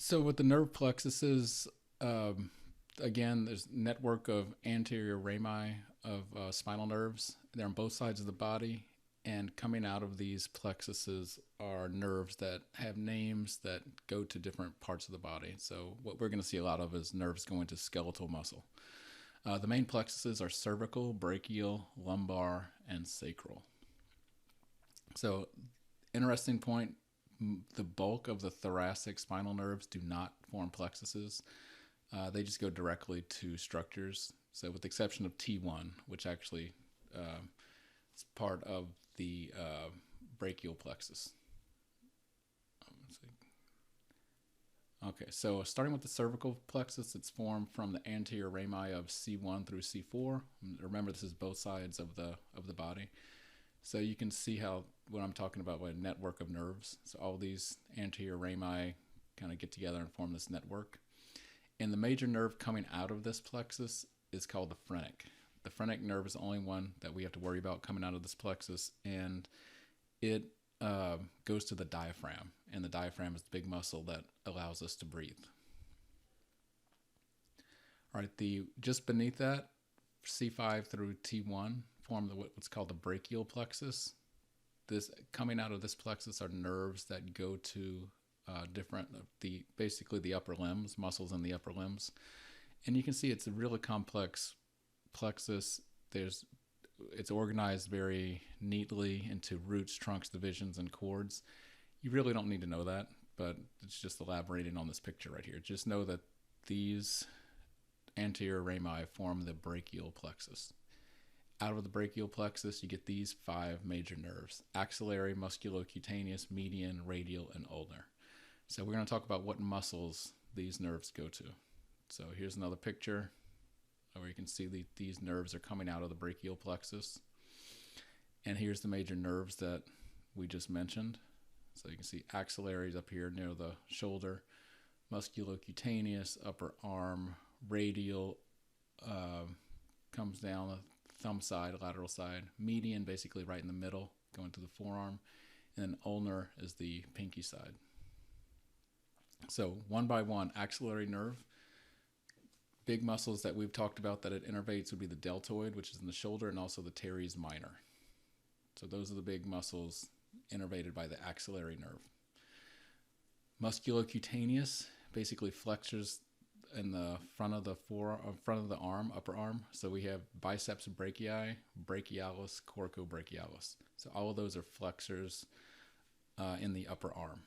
So with the nerve plexuses, um, again, there's a network of anterior rami of spinal nerves. They're on both sides of the body, and coming out of these plexuses are nerves that have names that go to different parts of the body. So what we're going to see a lot of is nerves going to skeletal muscle. The main plexuses are cervical, brachial, lumbar, and sacral. So interesting point, the bulk of the thoracic spinal nerves do not form plexuses. They just go directly to structures. So, with the exception of T1, which actually is part of the brachial plexus. Okay, so starting with the cervical plexus, it's formed from the anterior rami of C1 through C4. Remember, this is both sides of the body. So you can see how what I'm talking about by a network of nerves. So all these anterior rami kind of get together and form this network. And the major nerve coming out of this plexus is called the phrenic. The phrenic nerve is the only one that we have to worry about coming out of this plexus, and it goes to the diaphragm. And the diaphragm is the big muscle that allows us to breathe. All right, just beneath that, C5 through T1 form what's called the brachial plexus. This coming out of this plexus are nerves that go to basically the upper limbs, muscles in the upper limbs, and you can see it's a really complex plexus. It's organized very neatly into roots, trunks, divisions, and cords. You really don't need to know that, but it's just elaborating on this picture right here. Just know that these anterior rami form the brachial plexus. Out of the brachial plexus, you get these 5 major nerves: axillary, musculocutaneous, median, radial, and ulnar. So we're going to talk about what muscles these nerves go to. So here's another picture where you can see these nerves are coming out of the brachial plexus. And here's the major nerves that we just mentioned. So you can see axillary is up here near the shoulder, musculocutaneous, upper arm, radial comes down the thumb side, lateral side, median basically right in the middle, going to the forearm, and then ulnar is the pinky side. So one by one, axillary nerve, big muscles that we've talked about that it innervates would be the deltoid, which is in the shoulder, and also the teres minor. So those are the big muscles innervated by the axillary nerve. Musculocutaneous basically flexors in the front of the arm, upper arm. So we have biceps brachii, brachialis, coracobrachialis. So all of those are flexors in the upper arm,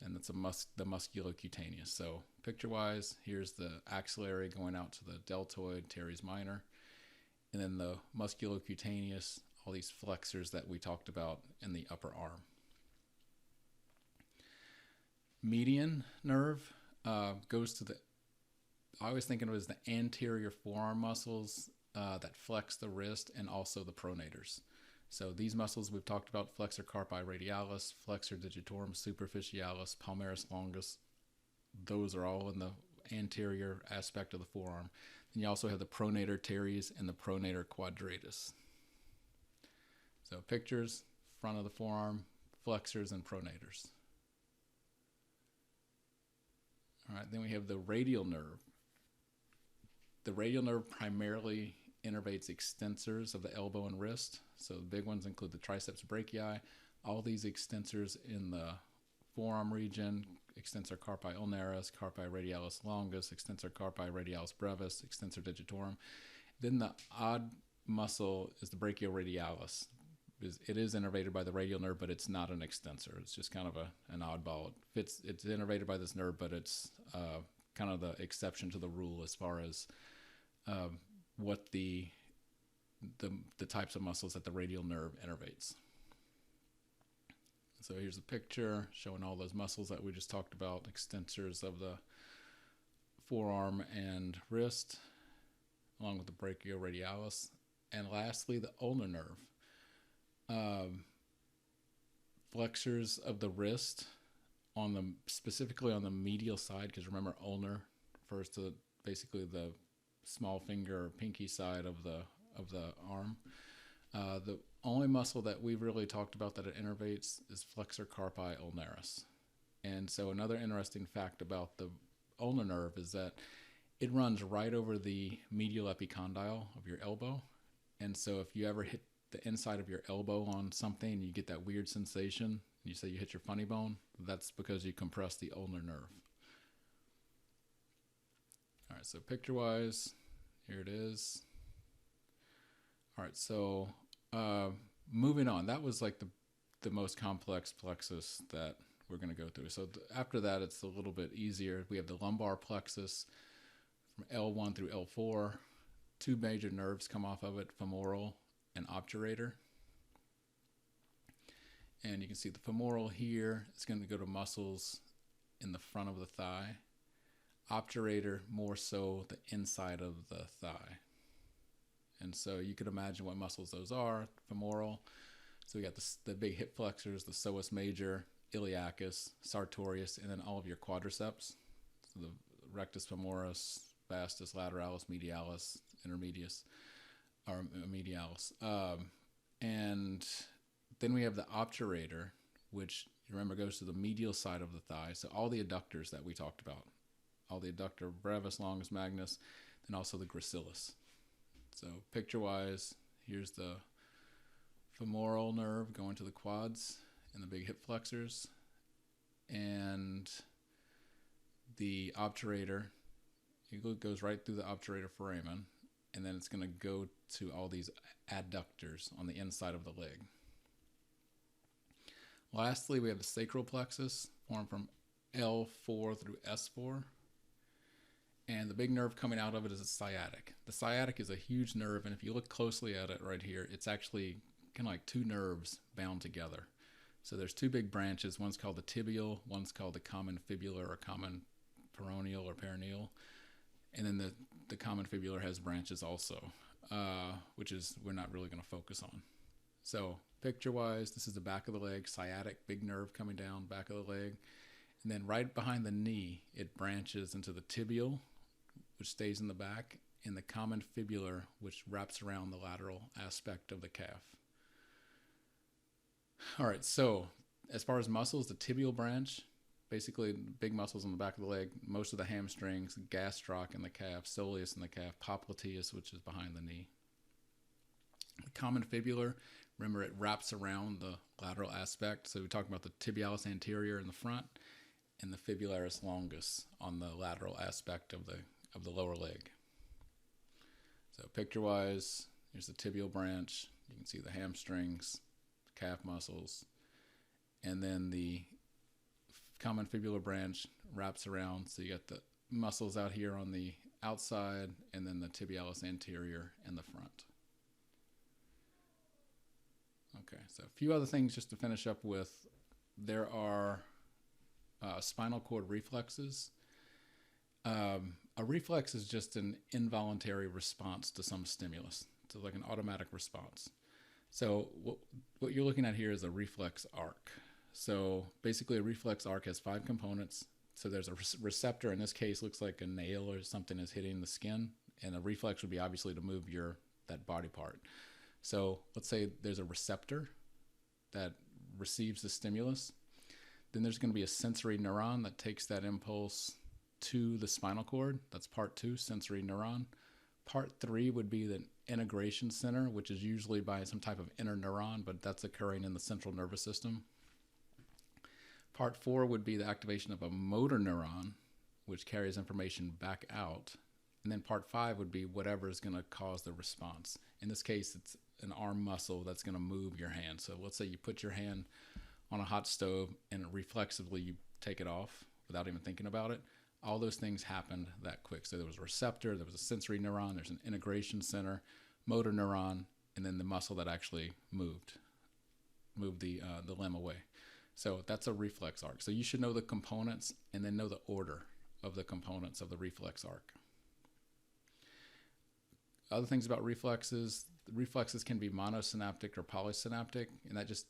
and that's the musculocutaneous. So picture-wise, here's the axillary going out to the deltoid, teres minor, and then the musculocutaneous, all these flexors that we talked about in the upper arm. Median nerve goes to I always think of it as the anterior forearm muscles that flex the wrist, and also the pronators. So these muscles we've talked about: flexor carpi radialis, flexor digitorum superficialis, palmaris longus. Those are all in the anterior aspect of the forearm. Then you also have the pronator teres and the pronator quadratus. So pictures: front of the forearm, flexors and pronators. All right, then we have the radial nerve. The radial nerve primarily innervates extensors of the elbow and wrist. So the big ones include the triceps brachii, all these extensors in the forearm region: extensor carpi ulnaris, carpi radialis longus, extensor carpi radialis brevis, extensor digitorum. Then the odd muscle is the brachioradialis. It is innervated by the radial nerve, but it's not an extensor. It's just kind of an oddball. It's innervated by this nerve, but it's kind of the exception to the rule as far as what the types of muscles that the radial nerve innervates. So here's a picture showing all those muscles that we just talked about, extensors of the forearm and wrist, along with the brachioradialis. And lastly, the ulnar nerve. Flexors of the wrist specifically on the medial side, because remember, ulnar refers to basically the small finger or pinky side of the arm. The only muscle that we've really talked about that it innervates is flexor carpi ulnaris. And so another interesting fact about the ulnar nerve is that it runs right over the medial epicondyle of your elbow. And so if you ever hit the inside of your elbow on something and you get that weird sensation, you say you hit your funny bone, that's because you compress the ulnar nerve. All right, so picture-wise, here it is. All right, so moving on, that was like the most complex plexus that we're going to go through. So after that, it's a little bit easier. We have the lumbar plexus from L1 through L4. Two major nerves come off of it, femoral and obturator. And you can see the femoral here. It's going to go to muscles in the front of the thigh. Obturator, more so the inside of the thigh. And so you can imagine what muscles those are. Femoral. So we got the big hip flexors, the psoas major, iliacus, sartorius, and then all of your quadriceps. So the rectus femoris, vastus, lateralis, medialis, intermedius, or medialis. And then we have the obturator, which you remember goes to the medial side of the thigh. So all the adductors that we talked about, all the adductor brevis, longus, magnus, and also the gracilis. So picture-wise, here's the femoral nerve going to the quads and the big hip flexors, and the obturator, it goes right through the obturator foramen, and then it's going to go to all these adductors on the inside of the leg. Lastly, we have the sacral plexus, formed from L4 through S4. And the big nerve coming out of it is the sciatic. The sciatic is a huge nerve, and if you look closely at it right here, it's actually kind of like two nerves bound together. So there's two big branches. One's called the tibial, one's called the common fibular or common peroneal or perineal. And then the common fibular has branches also, which is we're not really going to focus on. So picture-wise, this is the back of the leg, sciatic, big nerve coming down, back of the leg. And then right behind the knee, it branches into the tibial, which stays in the back, and the common fibular, which wraps around the lateral aspect of the calf. All right, so as far as muscles, the tibial branch, basically big muscles on the back of the leg, most of the hamstrings, gastroc in the calf, soleus in the calf, popliteus, which is behind the knee. The common fibular, remember it wraps around the lateral aspect. So we talked about the tibialis anterior in the front and the fibularis longus on the lateral aspect of the lower leg. So picture-wise, here's the tibial branch. You can see the hamstrings, calf muscles, and then the common fibular branch wraps around. So you got the muscles out here on the outside, and then the tibialis anterior in the front. Okay, so a few other things just to finish up with. There are spinal cord reflexes. A reflex is just an involuntary response to some stimulus. So like an automatic response. So what you're looking at here is a reflex arc. So basically a reflex arc has 5 components. So there's a receptor, in this case looks like a nail or something is hitting the skin, and a reflex would be obviously to move that body part. So let's say there's a receptor that receives the stimulus. Then there's going to be a sensory neuron that takes that impulse to the spinal cord. That's part 2, sensory neuron. Part 3 would be the integration center, which is usually by some type of interneuron, but that's occurring in the central nervous system. Part 4 would be the activation of a motor neuron, which carries information back out. And then part 5 would be whatever is going to cause the response. In this case, it's an arm muscle that's going to move your hand. So let's say you put your hand on a hot stove and reflexively you take it off without even thinking about it. All those things happened that quick. So there was a receptor, there was a sensory neuron, there's an integration center, motor neuron, and then the muscle that actually moved the limb away. So that's a reflex arc. So you should know the components and then know the order of the components of the reflex arc. Other things about reflexes, the reflexes can be monosynaptic or polysynaptic, and that just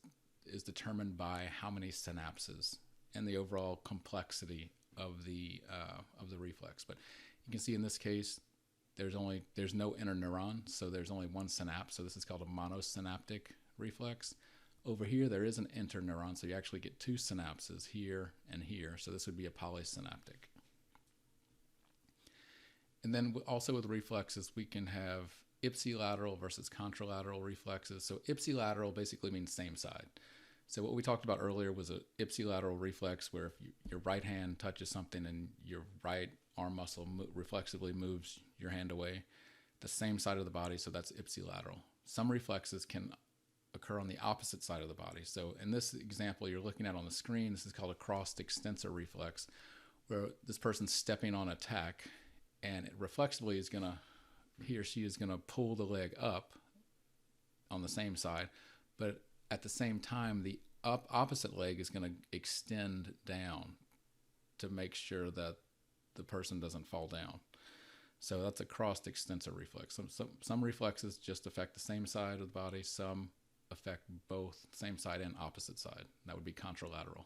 is determined by how many synapses and the overall complexity of the reflex. But you can see in this case, there's no interneuron, so there's only one synapse. So this is called a monosynaptic reflex. Over here, there is an interneuron, so you actually get two synapses here and here. So this would be a polysynaptic. And then also with reflexes, we can have ipsilateral versus contralateral reflexes. So ipsilateral basically means same side. So what we talked about earlier was a ipsilateral reflex, where if your right hand touches something and your right arm muscle reflexively moves your hand away, the same side of the body, so that's ipsilateral. Some reflexes can occur on the opposite side of the body. So in this example you're looking at on the screen, this is called a crossed extensor reflex, where this person's stepping on a tack, and it reflexively is going to, he or she is going to pull the leg up on the same side, but at the same time the opposite leg is going to extend down to make sure that the person doesn't fall down. So that's a crossed extensor reflex. Some reflexes just affect the same side of the body, some affect both same side and opposite side. That would be contralateral.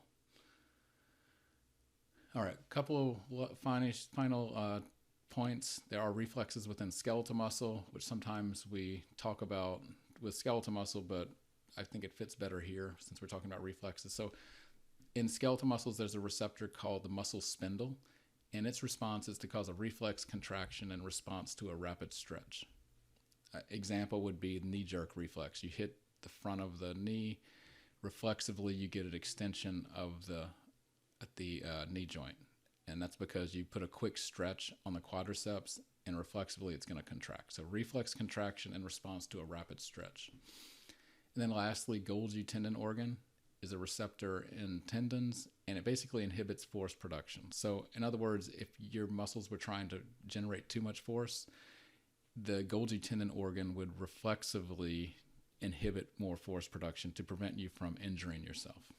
All right, couple of final points. There are reflexes within skeletal muscle, which sometimes we talk about with skeletal muscle, but I think it fits better here since we're talking about reflexes. So in skeletal muscles, there's a receptor called the muscle spindle, and its response is to cause a reflex contraction in response to a rapid stretch. Example would be knee jerk reflex. You hit the front of the knee, reflexively you get an extension of the knee joint, and that's because you put a quick stretch on the quadriceps, and reflexively it's going to contract. So reflex contraction in response to a rapid stretch. And then lastly, Golgi tendon organ is a receptor in tendons, and it basically inhibits force production. So in other words, if your muscles were trying to generate too much force, the Golgi tendon organ would reflexively inhibit more force production to prevent you from injuring yourself.